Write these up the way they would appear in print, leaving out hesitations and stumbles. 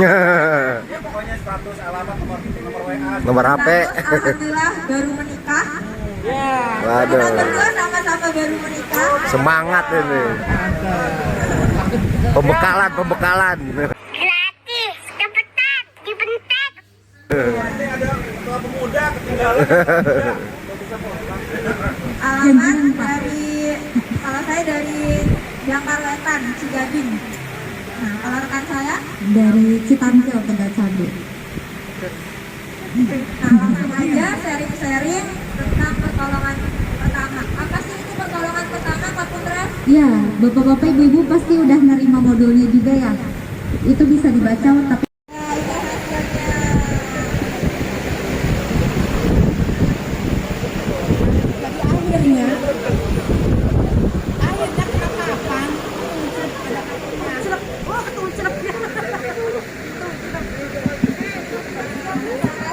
Ya, pokoknya status alamat nomor WA. Nomor HP. Alhamdulillah baru menikah. Ya. Waduh. Kita berdua sama-sama baru menikah. Semangat ini. Pembekalan. Gratis, cepetan, dibentak. Nanti ada ketua pemuda ketinggalan. Alamat dari kalau saya dari Jakarta Cigading. Nah, kalau rekan saya dari Citampil Tegal Cabe. nah, langsung aja sharing-sharing tentang pertolongan pertama. Apa sih itu pertolongan pertama, Pak Putra? Ya, bapak-bapak ibu-ibu pasti udah nerima modulnya juga ya. Itu bisa dibaca tapi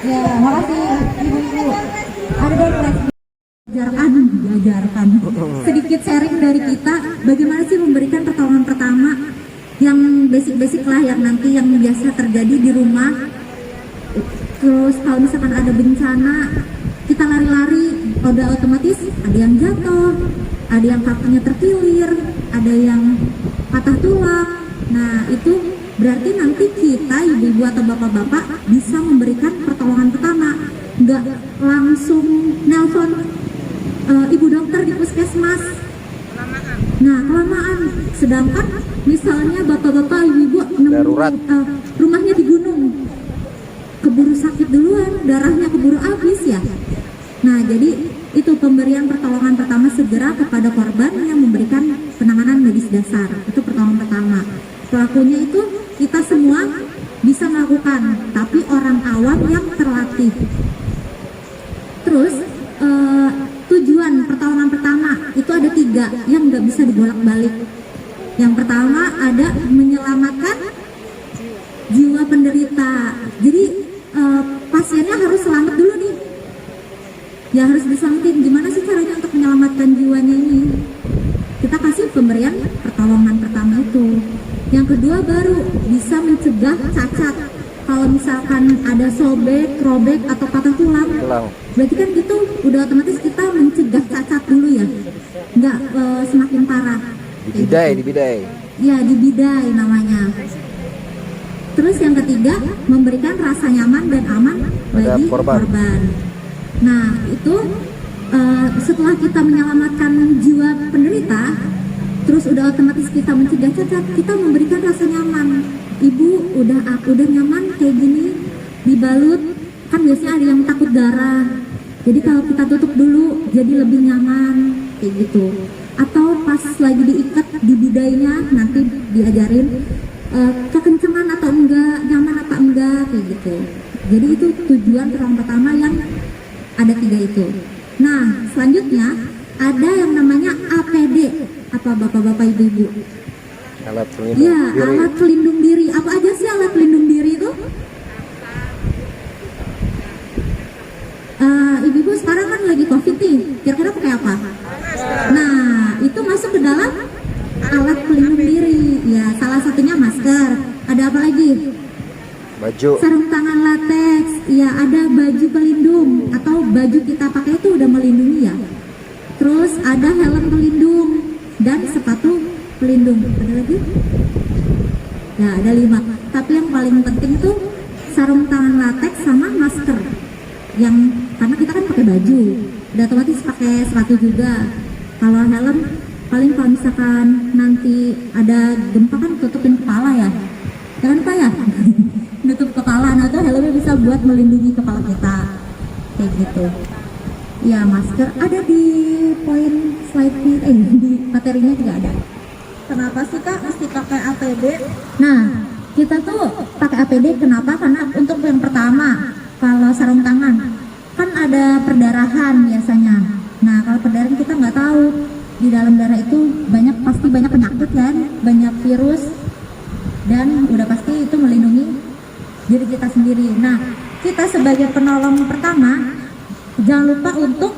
ya, makasih ibu-ibu. Ada diajarkan sedikit sharing dari kita bagaimana sih memberikan pertolongan pertama yang basic lah, yang nanti yang biasa terjadi di rumah. Terus kalau misalkan ada bencana kita lari-lari, udah otomatis ada yang jatuh, ada yang kakinya terkilir, ada yang patah tulang. Nah itu berarti nanti kita ibu-ibu atau bapak-bapak bisa memberikan pertolongan pertama, nggak langsung nelpon ibu dokter di puskesmas. Nah kelamaan, sedangkan misalnya bapak-bapak ibu-ibu Darurat. rumahnya di gunung, keburu sakit duluan, darahnya keburu habis ya. Nah jadi itu pemberian pertolongan pertama segera kepada korban yang memberikan penanganan medis dasar, itu pertolongan pertama. Pelakunya itu kita semua bisa melakukan, tapi orang awam yang terlatih. Terus tujuan pertolongan pertama itu ada 3 yang nggak bisa dibolak-balik. Yang pertama ada menyelamatkan jiwa penderita. Jadi pasiennya harus selamat dulu nih. Ya harus diselamatin. Gimana sih caranya untuk menyelamatkan jiwanya ini? Kita kasih pemberian pertolongan pertama itu. Yang kedua baru bisa mencegah cacat. Kalau misalkan ada sobek, robek atau patah tulang, berarti kan itu udah otomatis kita mencegah cacat dulu ya, nggak semakin parah. Dibidai. Ya dibidai namanya. Terus yang ketiga memberikan rasa nyaman dan aman bagi korban. Nah itu setelah kita menyelamatkan jiwa penderita, terus udah otomatis kita mencegah cacat, kita memberikan rasa nyaman. Ibu udah nyaman kayak gini, dibalut, kan biasanya ada yang takut darah. Jadi kalau kita tutup dulu jadi lebih nyaman kayak gitu. Atau pas lagi diikat di bidainya nanti diajarin kekencengan atau enggak, nyaman apa enggak kayak gitu. Jadi itu tujuan pertolongan pertama yang ada 3 itu. Nah selanjutnya ada yang namanya APD. Apa bapak-bapak ibu-ibu? Alat pelindung ya, diri. alat pelindung diri. Apa aja sih alat pelindung diri itu? Ibu-ibu sekarang kan lagi COVID nih. Kira-kira pakai apa? Nah, itu masuk ke dalam alat pelindung diri. Ya, salah satunya masker. Ada apa lagi? Baju. Sarung tangan latex. Ya, ada baju pelindung atau baju kita pakai itu udah melindungi ya. Terus ada helm pelindung dan sepatu pelindung. Ada lagi? Ya ada 5. Tapi yang paling penting tuh sarung tangan latex sama masker. Yang karena kita kan pakai baju, udah otomatis pakai sepatu juga. Kalau helm paling kalau misalkan nanti ada gempa kan tutupin kepala ya. Jangan lupa ya, nutup kepala. Nah tuh helmnya bisa buat melindungi kepala kita kayak gitu. Ya masker ada di poin slide di materinya juga ada. Kenapa sih Kak mesti pakai APD? Nah, kita tuh pakai APD kenapa? Karena untuk yang pertama, kalau sarung tangan kan ada perdarahan biasanya. Nah, kalau perdarahan kita nggak tahu di dalam darah itu pasti banyak penyakit kan, banyak virus, dan udah pasti itu melindungi diri kita sendiri. Nah, kita sebagai penolong pertama jangan lupa untuk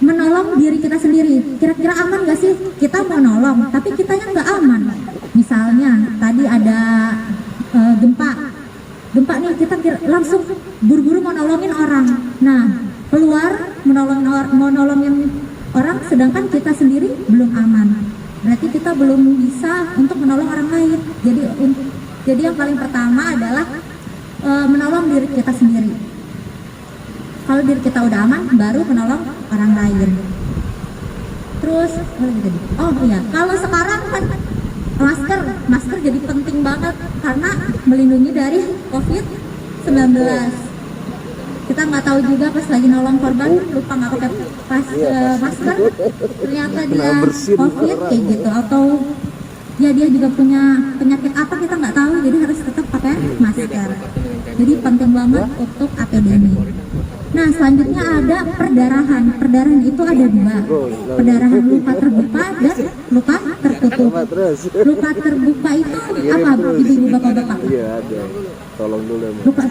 menolong diri kita sendiri. Kira-kira aman gak sih kita mau nolong tapi kitanya nggak aman? Misalnya tadi ada gempa, gempa nih, kita langsung buru-buru mau nolongin orang. Nah, keluar mau nolongin orang, sedangkan kita sendiri belum aman. Berarti kita belum bisa untuk menolong orang lain. Jadi yang paling pertama adalah menolong diri kita sendiri. Kalau diri kita udah aman, baru menolong orang lain. Terus, oh iya, kalau sekarang kan masker jadi penting banget karena melindungi dari COVID-19. Kita nggak tahu juga pas lagi nolong korban lupa nggak pakai masker, ternyata dia COVID kayak gitu, atau ya dia juga punya penyakit apa kita nggak tahu, jadi harus tetap pakai masker. Jadi penting banget untuk APD ini. Nah, selanjutnya ada perdarahan. Perdarahan itu ada dua, perdarahan luka terbuka dan luka tertutup. Luka terbuka itu apa, ibu-ibu, bapak-bapak? Iya, ada. Tolong dulu. Luka,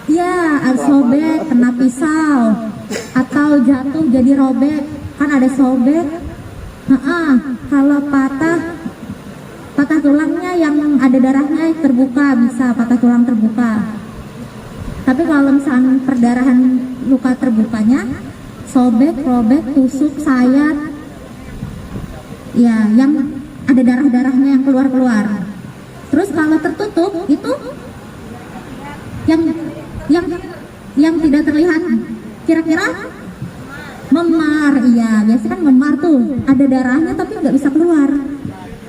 ya, sobek, kena pisau, atau jatuh jadi robek, kan ada sobek. Kalau patah tulangnya yang ada darahnya terbuka, bisa patah tulang terbuka. Tapi kalau misalnya perdarahan luka terbukanya, sobek, robek, tusuk, sayat, ya yang ada darah-darahnya yang keluar-keluar. Terus kalau tertutup itu yang tidak terlihat, kira-kira memar. Iya, biasanya kan memar tuh, ada darahnya tapi nggak bisa keluar.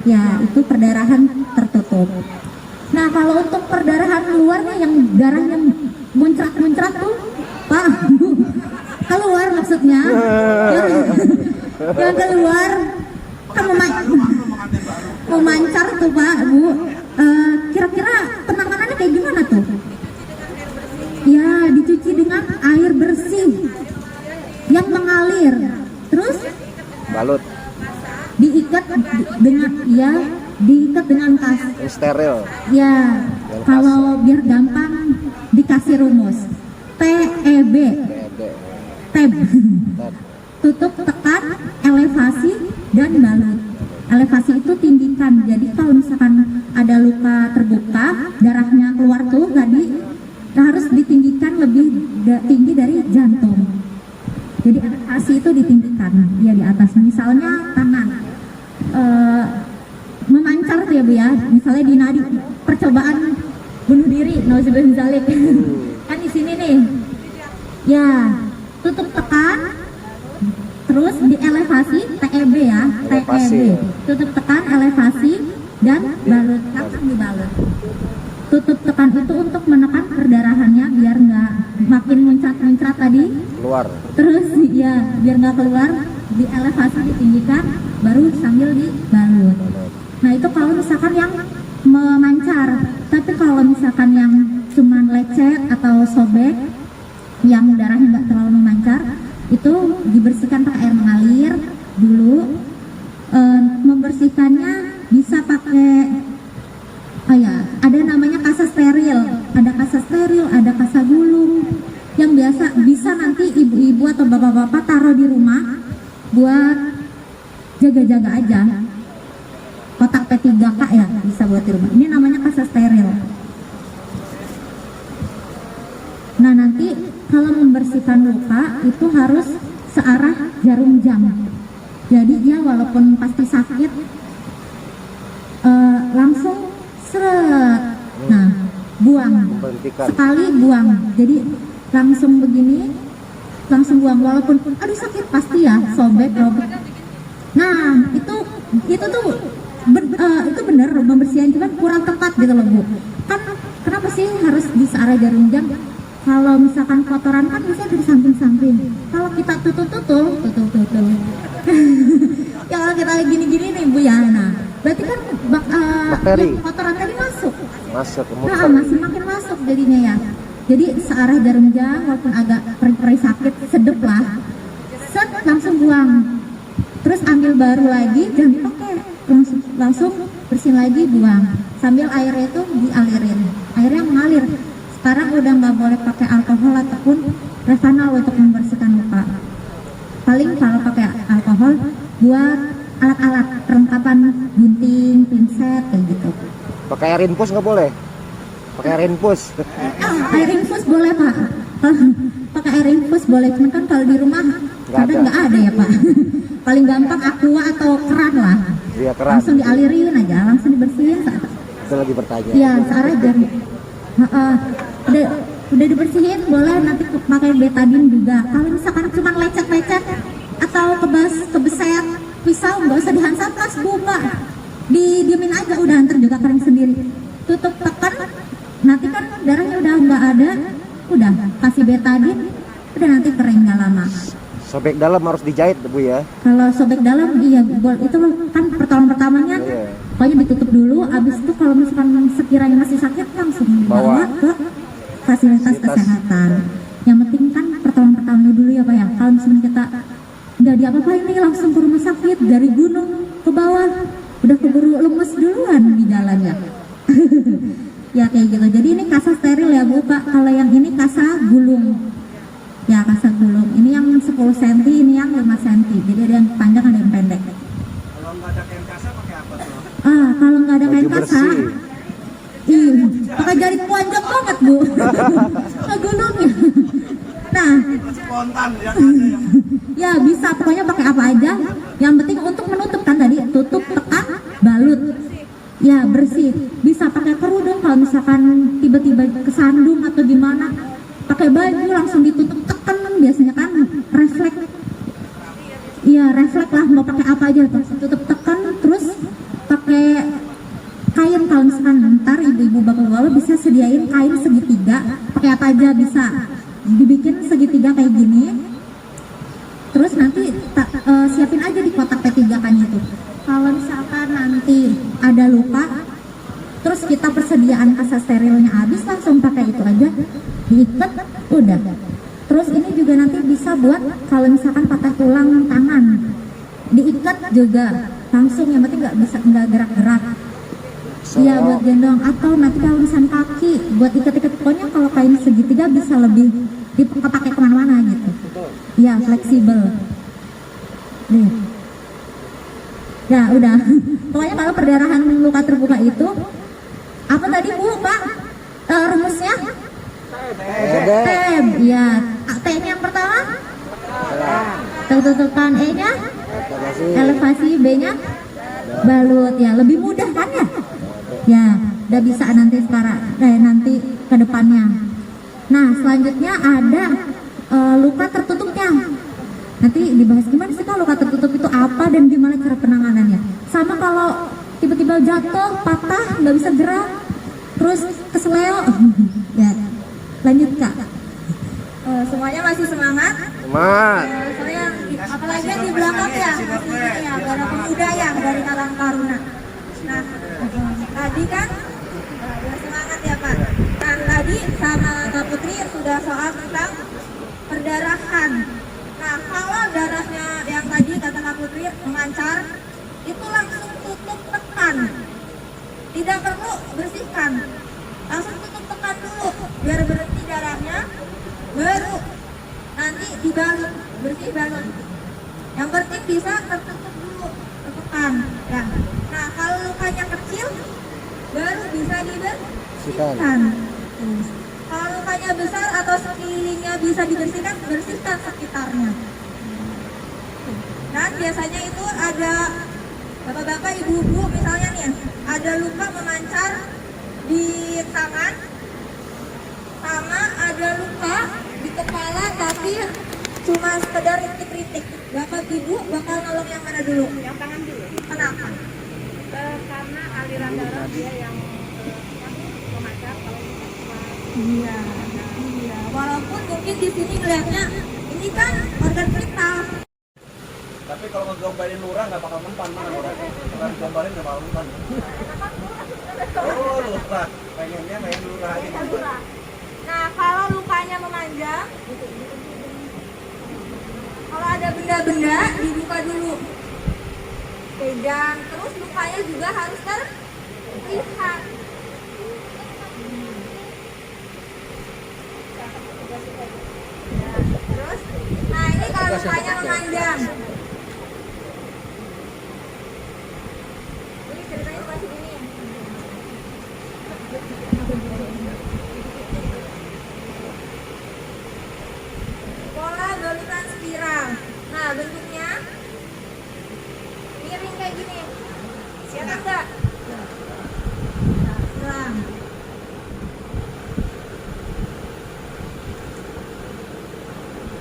Ya, itu perdarahan tertutup. Nah, kalau untuk perdarahan luarnya yang darahnya muncrat-muncrat tuh, Pak, keluar maksudnya, yang keluar kan memancar tuh Pak, Bu. Kira-kira penanganannya kayak gimana tuh? Ya, dicuci dengan air bersih yang mengalir, terus balut, diikat dengan kas. steril. Ya, kalau biar gampang dikasih rumus. TEB. TEB. Tutup, tekan, elevasi, dan balut. Elevasi itu tinggikan. Jadi kalau misalkan ada luka terbuka, darahnya keluar tuh tadi harus ditinggikan lebih tinggi dari jantung. Jadi elevasi itu ditinggikan, ya di atas. Misalnya tangan memancar tuh ya Bu ya. Misalnya di nadi percobaan bunuh diri, nauzubillah min dzalik. Kan di sini nih. Ya, tutup, tekan, terus di elevasi, TEB ya, TEB. Tutup, tekan, elevasi, dan balut, langsung dibalut. Tutup, tekan itu untuk menekan perdarahannya biar nggak makin muncrat-muncrat tadi. Keluar. Terus ya, biar nggak keluar, di elevasi ditinggikan, baru sambil dibalut. Nah, itu kalau misalkan yang memancar. Tapi kalau misalkan yang cuman lecet atau sobek, yang darahnya nggak terlalu memancar, itu dibersihkan pakai air mengalir dulu. Membersihkannya bisa pakai ada namanya kasa steril, ada kasa steril, ada kasa gulung, yang biasa bisa nanti ibu-ibu atau bapak-bapak taruh di rumah buat jaga-jaga aja. Kotak P3K ya, bisa buat di rumah. Ini namanya kasa steril. Nah, nanti kalau membersihkan luka itu harus searah jarum jam. Jadi dia walaupun pasti sakit, langsung seret. Nah, buang. Sekali buang. Jadi langsung begini, langsung buang. Walaupun aduh sakit pasti ya, sobek, robek. Nah, itu tuh itu bener pembersihan, cuma kurang tepat gitu loh Bu. Kan kenapa sih harus di searah jarum jam? Kalau misalkan kotoran kan bisa dari samping-samping. Kalau kita tutul. Ya kalau kita gini-gini nih Bu ya, nah berarti kan kotoran tadi masuk ke mulut. Nah, masih makin masuk jadinya ya. Jadi searah jarum jam, walaupun agak perih-perih sakit, sedep lah, set langsung buang. Terus ambil baru lagi, jangan dipakai, langsung bersihin lagi, buang. Sambil airnya itu dialirin, airnya mengalir. Sekarang udah nggak boleh pakai alkohol ataupun revanol untuk membersihkan luka. Paling kalau pakai alkohol buat alat-alat perlengkapan gunting, pinset kayak gitu. Pakai air infus nggak boleh? Pakai air infus. Air infus boleh Pak. Pakai air infus boleh, cuman kan kalau di rumah kadang nggak ada ya Pak. Paling gampang aqua atau keran lah. Iya, keran. Langsung dialirin aja, langsung dibersihin. Itu lagi bertanya. Iya, searah jam. Udah dibersihin, boleh nanti pakai betadine juga. Kalau misalkan cuma lecet-lecet atau kebeset pisau, nggak usah dihansapas Bu Pak. Didiemin aja, udah ntar juga kering sendiri. Tutup tekan, nanti kan darahnya udah nggak ada, udah kasih betadine, udah nanti kering nggak lama. Sobek dalam harus dijahit Bu ya. Kalau sobek dalam iya, itu kan pertolongan pertamanya. Iya. Pokoknya ditutup dulu, abis itu kalau misalkan sekiranya masih sakit langsung bawa ke fasilitas kesehatan. Yang penting kan pertolongan pertama dulu ya Pak ya. Kalau misalnya kita nggak diapa-apain nih langsung ke rumah sakit dari gunung ke bawah, udah keburu lemes duluan di jalan ya. Ya kayak gitu. Jadi ini kasa steril ya Bu Pak. Kalau yang ini kasa gulung. Ya kasa gulung. Ini yang 10 cm, ini yang 5 cm. Jadi ada yang panjang ada yang pendek. Kalau nggak ada kain kasa pakai apa tuh? Kalau nggak ada kain Baju kasa, bersih. pakai jari panjang banget Bu. Ke gunungnya. Nah, Spontan yang ada yang ya bisa pokoknya pakai apa aja. Yang penting untuk menutup kan tadi tutup, tekan, balut. Ya bersih. Bisa pakai kerudung kalau misalkan tiba-tiba kesandung atau gimana. Pakai baju langsung ditutup, tekan biasanya kan refleks. Iya refleks lah, mau pakai apa aja tuh, tutup tekan terus pakai kain. Kalau misalkan ntar ibu-ibu bapak-bapak bisa sediain kain segitiga, pakai apa aja bisa, dibikin segitiga kayak gini, terus nanti siapin aja di kotak P3 kan itu. Kalau misalkan nanti ada luka, terus kita persediaan kasa sterilnya habis, langsung pakai itu aja, diikat, udah. Terus ini juga nanti bisa buat kalau misalkan patah tulang tangan, diikat juga langsung, yang penting nggak gerak-gerak. Iya buat gendong, atau nanti kalau misalkan kaki buat ikat-ikat. Pokoknya kalau kain segitiga bisa lebih dipakai kemana-mana gitu. Iya fleksibel. Nih. Ya udah. Pokoknya kalau perdarahan luka terbuka itu apa tadi Bu Pak? Rumusnya? Tem, ya. T-nya yang pertama? Tertutupan. E-nya? Elevasi. B-nya? Balut. Ya, lebih mudah kan ya? Ya, udah bisa nanti sekarang. Nanti ke depannya. Nah, selanjutnya ada luka tertutupnya. Nanti dibahas gimana sih kalau luka tertutup itu apa dan gimana cara penanganannya. Sama kalau tiba-tiba jatuh, patah, nggak bisa gerak, terus kesleo. Ya. Lanjut Kak. Semuanya masih semangat. Semangat. Soalnya apalagi yang di belakang ya, ya para pemuda ya dari Karang Taruna. Nah, tadi kan udah semangat ya Pak. Nah, tadi sama Kak Putri sudah soal tentang perdarahan. Nah, kalau darahnya yang tadi kata Kak Putri memancar, itu langsung tutup tekan. Tidak perlu bersihkan. Langsung tutup tekan dulu biar berhenti darahnya, baru nanti dibalut, bersih balut. Yang penting bisa tertutup dulu, tertekan ya. Nah kalau lukanya kecil baru bisa dibersihkan. Kalau lukanya besar atau sekelilingnya bisa dibersihkan, bersihkan sekitarnya. Dan biasanya itu ada bapak-bapak, ibu-ibu misalnya nih, ada luka memancar di tangan, sama ada luka di kepala tapi cuma sekedar rintik-rintik. Bapak ibu bakal nolong yang mana dulu? Yang tangan dulu. Kenapa? Karena aliran darah dia yang memancar. Iya. Walaupun mungkin di sini ngelihatnya ini kan organ vital. Tapi kalau ngegombalin lurah nggak bakal mempan mana orang. Kalau digombalin nggak bakal mempan. Oh lurah, pengennya main lurah gitu. Nah kalau lukanya memanjang, kalau ada benda-benda dibuka dulu, pegang, terus lukanya juga harus terlihat. Terus, nah ini kalau lukanya memanjang, ini ceritanya masih gini. Kelihatan nggak? Nah, silang.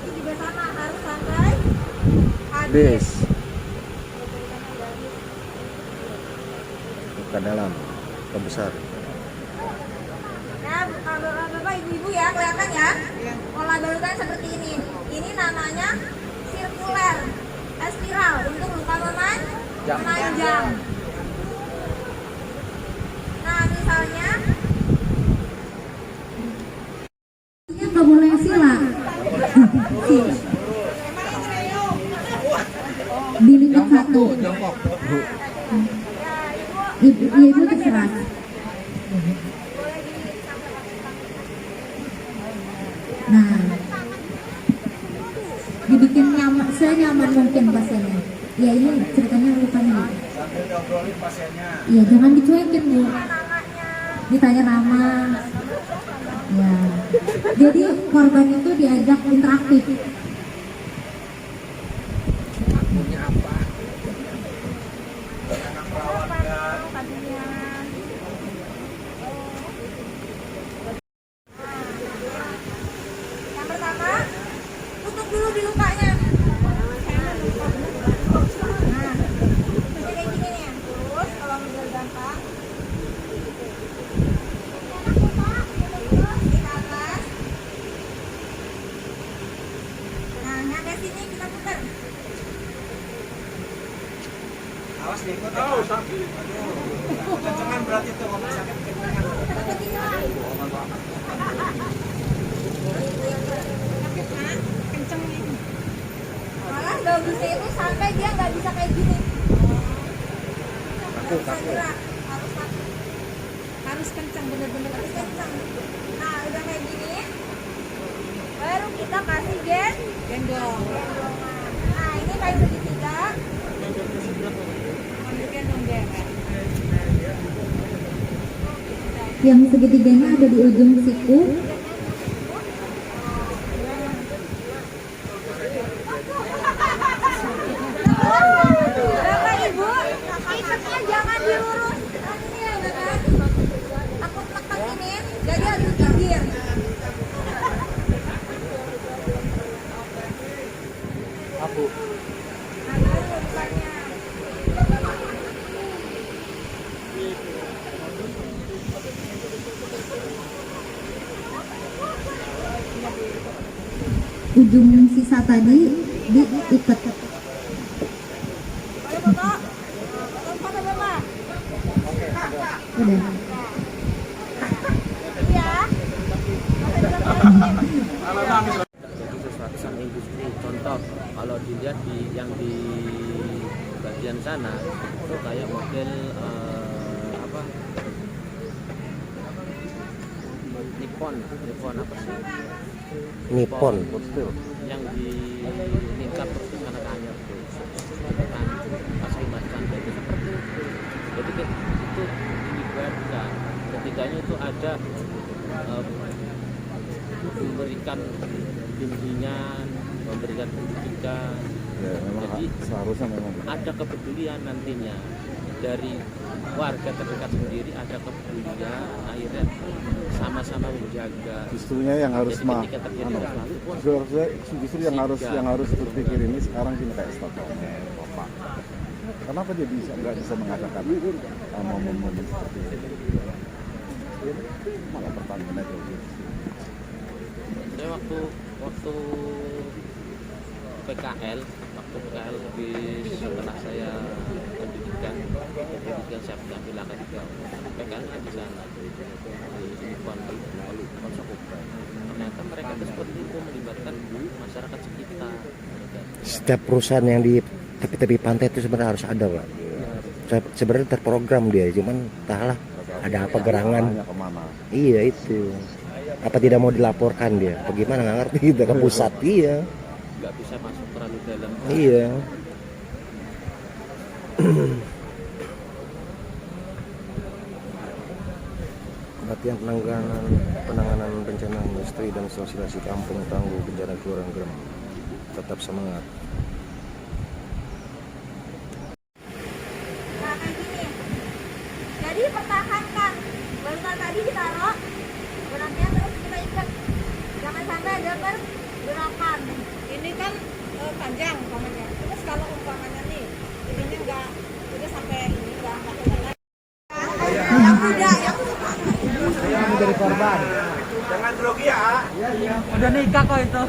Ini juga sama, harus sampai habis. Bis. Buka dalam, buka besar. Nah, bapak ibu-ibu ya, kelihatan ya? Pola balutan seperti ini. Ini namanya sirkuler, spiral untuk luka memanjang. Nah, misalnya Ini nggak boleh sila. Dilipat satu. Ibu terserah. Nah, dibikin nyaman, senyaman mungkin pasiennya. Ya ini ceritanya lukanya. Sambil diobrolin pasiennya. Ya jangan dicuekin bu. Ditanya nama. Ya. Jadi korban itu diajak interaktif. Anak perawat kan. yang pertama, tutup dulu di lukanya. Nah, jadi kayak gini nih. Terus kalau biar gampang, di atas. Nah, nyampe sini kita putar. Awas diikut. Oh, sakit. Aduh. Kencengan berarti tuh ngomong sakit kencengan. Malah bagusnya itu sampai dia nggak bisa kayak gini. Nggak bisa gerak, harus kaku. Harus kencang, bener-bener Harus kencang. Nah, udah kayak gini, baru kita kasih gendong. Nah, ini kayu segitiga. Ambil gendong deh. Yang segitiganya ada di ujung siku. Bapak Ibu, ikatnya jangan dilurus. Ini ya, kan? Takut nekat ini, jadi harus pinggir. Aku. Nah, baru lukanya. Ujung sisa tadi diikat. Boleh Bapak? Foto Bapak. Udah. Iya. Jadi sesuatu sama industri. Contoh kalau dilihat yang di bagian sana itu kayak model apa? Nippon apa sih? Nippon. Yang di lingkap terus ke sana kanyar tuh. Kan kasih macan itu seperti itu. Jadi itu dibuatkan. Ketiganya itu ada memberikan bimbingan, memberikan pendidikan. Ya, memang Jadi seharusnya memang. ada kepedulian nantinya dari warga terdekat sendiri, ada kepedulian, akhirnya sama-sama menjaga. Justrunya yang harus Jadi ketika terjadi sesuatu, justru yang harus berpikir ini sekarang gini kayak stop. Bapak. Kenapa dia nggak bisa mengatakan momen-momen seperti ini? Dia malah pertanyaan aja. saya waktu PKL habis setelah saya pendidikan saya ambil angka 3 PKL di sana di Ponorogo. Ternyata mereka itu seperti itu melibatkan masyarakat sekitar. Setiap perusahaan yang di tepi-tepi pantai itu sebenarnya harus ada, Pak. Sebenarnya terprogram dia, cuman entahlah ada apa gerangan. Iya itu. Apa tidak mau dilaporkan dia? Bagaimana nggak ngerti kita ke pusat iya. Nggak bisa masuk terlalu dalam. Iya. Latihan penanganan bencana industri dan sosialisasi kampung tangguh bencana Kelurahan Grem. Tetap semangat. Nah, kayak gini. dipertahankan. Balutan tadi ditaruh, benangnya terus kita ikat. Jangan sampai ada pergerakan. Ini kan panjang umpamanya. Terus kalau umpamanya nih, ininya enggak udah sampai ini enggak kelihatan. Yang muda, yang suka. Jangan grogi ya. Udah nikah kok itu.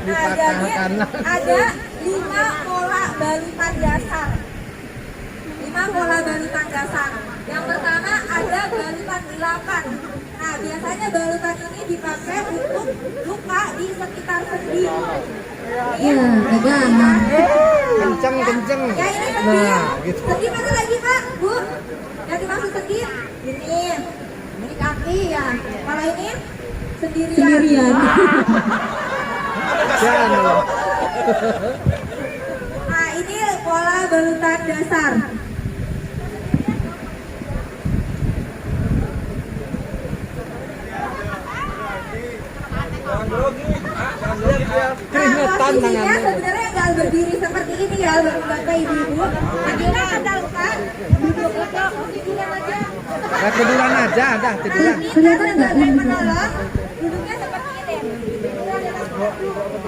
Nah, jadi ada 5 pola balutan dasar. 5 pola balutan dasar. Yang pertama ada balutan 8. Nah, biasanya balutan ini dipakai untuk luka di sekitar sendi. Iya, pegangan. Kenceng. Ya ini sendi. Sendi mana lagi Pak, Bu? Yang dimaksud sendi? Ini kaki ya. Kalau ini sendirian. Nah, ini pola balutan dasar. Jangan grogi. Jangan grogi ya. Keringetan tangannya. Sebenarnya nggak berdiri seperti ini ya, Bapak Ibu. Akhirnya ada luka. Duduk tiduran aja. Tiduran aja, dah tiduran. Kelihatan nggak ini? Menolong. Duduknya seperti ini.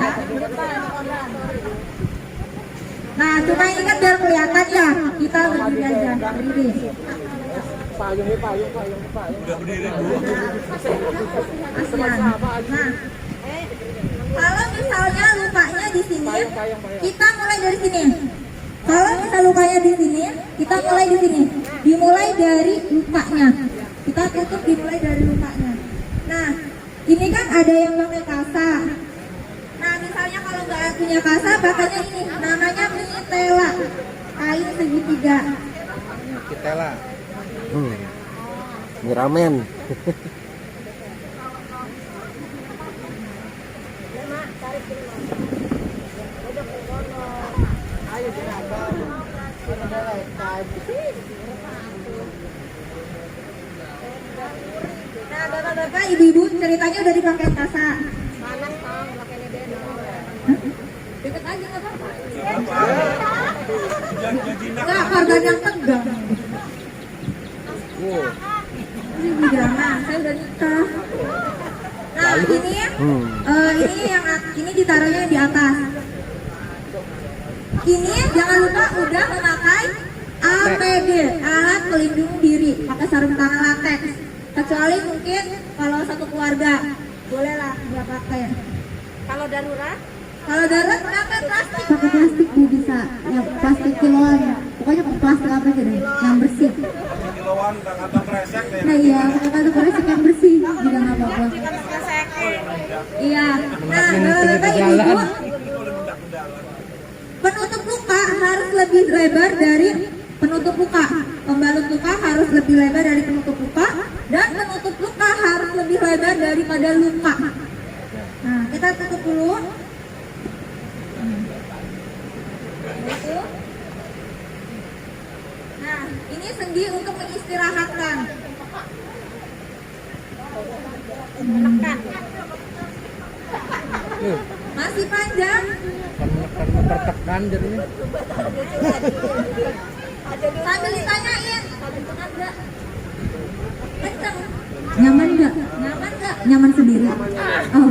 Nah, di depan orang. Nah, cuma ini kan biar kelihatan ya. Kita berdiri aja, berdiri. Udah berdiri dulu. Asian. Nah, kalau misalnya lukanya di sini, kita mulai dari sini. Kalau misal lukanya di sini, kita mulai di sini. Dimulai dari lukanya. Kita tutup dimulai dari lukanya. Nah, ini kan ada yang pakai kasa. Nah, misalnya kalau nggak punya kasa, pakainya ini. Namanya mitela. Kain segitiga. Kitela. Ini ramen. Nah, bapak-bapak, ibu-ibu ceritanya udah dipakai kasa. Deket aja nggak apa-apa. Nggak, korban yang tegang. Ini drama, saya udah nikah. Nah, ini ini ditaruhnya di atas. Ini jangan lupa udah memakai APD, alat pelindung diri, pakai sarung tangan latex. Kecuali mungkin kalau satu keluarga, bolehlah nggak pakai. Kalau darurat Kalau darurat pakai plastik. Pakai plastik Bu bisa, yang plastik kiloan. Pokoknya pakai plastik apa aja deh, yang bersih. Kiloan kantong kresek ya. Nah iya, pakai kantong kresek yang bersih juga nggak apa-apa. Iya. Nah, bapak ibu, penutup luka harus lebih lebar dari penutup luka. Pembalut luka harus lebih lebar dari penutup luka, dan penutup luka harus lebih lebar daripada luka. Nah, kita tutup dulu. Itu. Nah, ini sendi untuk mengistirahatkan. Menekan. Masih panjang. Tertekan jadinya. Sambil ditanyain. Ada. Kenceng. Nyaman nggak? Nyaman nggak? Nyaman sendiri. Oh,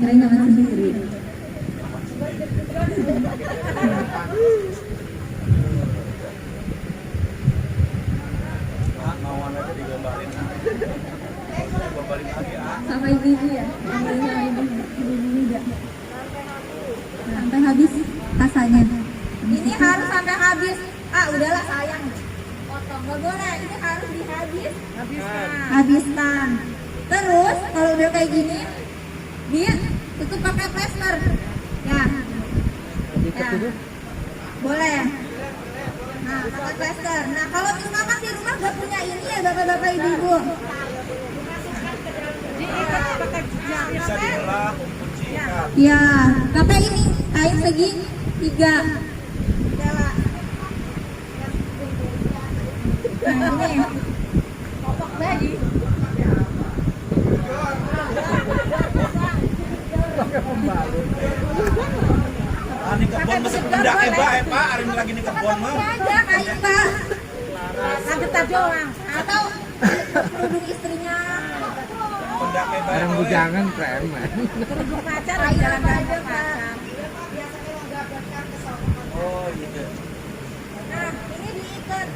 kira nyaman sendiri. Mauan aja digambarin. Gambarin lagi ah. Sama ibu-ibu ya? Sama ibu-ibu juga. Sampai habis kasanya. Ini harus sampai habis. Ah, udahlah sayang. Potong. Nggak boleh. Ini harus habiskan. Terus kalau udah kayak gini, dia tutup pakai plester. Ya. Ya. Boleh. Nah, pakai plester. Nah, kalau misalkan di rumah nggak punya ini ya bapak-bapak ibu-ibu. Bisa dibelah, kunci ikat. Ya, pakai ini kain segi 3. Nah, ini. Popok lagi. Ini kebon masih Pundak Pak, hari ini lagi di kebun mah. Aja kayu Pak. Kagetan doang. Atau kerudung istrinya. Pundak Pak. Orang bujangan preman. Kerudung pacar Kayu jalan-jalan aja, pacar. Oh gitu. Nah, ini diikat.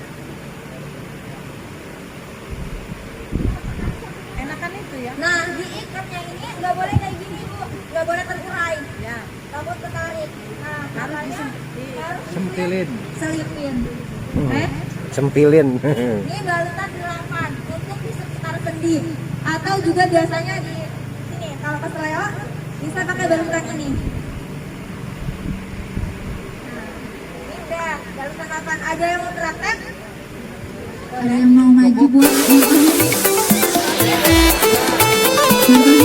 Enakan itu ya. Nah, diikatnya ini nggak boleh kayak gini Bu, nggak boleh terurai. Ya. Takut ketarik. Nah, caranya harus Sempilin. selipin. Hmm. Sempilin. Ini balutan 8 untuk di sekitar sendi. Atau juga biasanya di sini kalau keseleo bisa pakai balutan ini. Nah, ini udah balutan 8. Ada yang mau praktek? Ada yang mau maju buat mengakhiri? Contohnya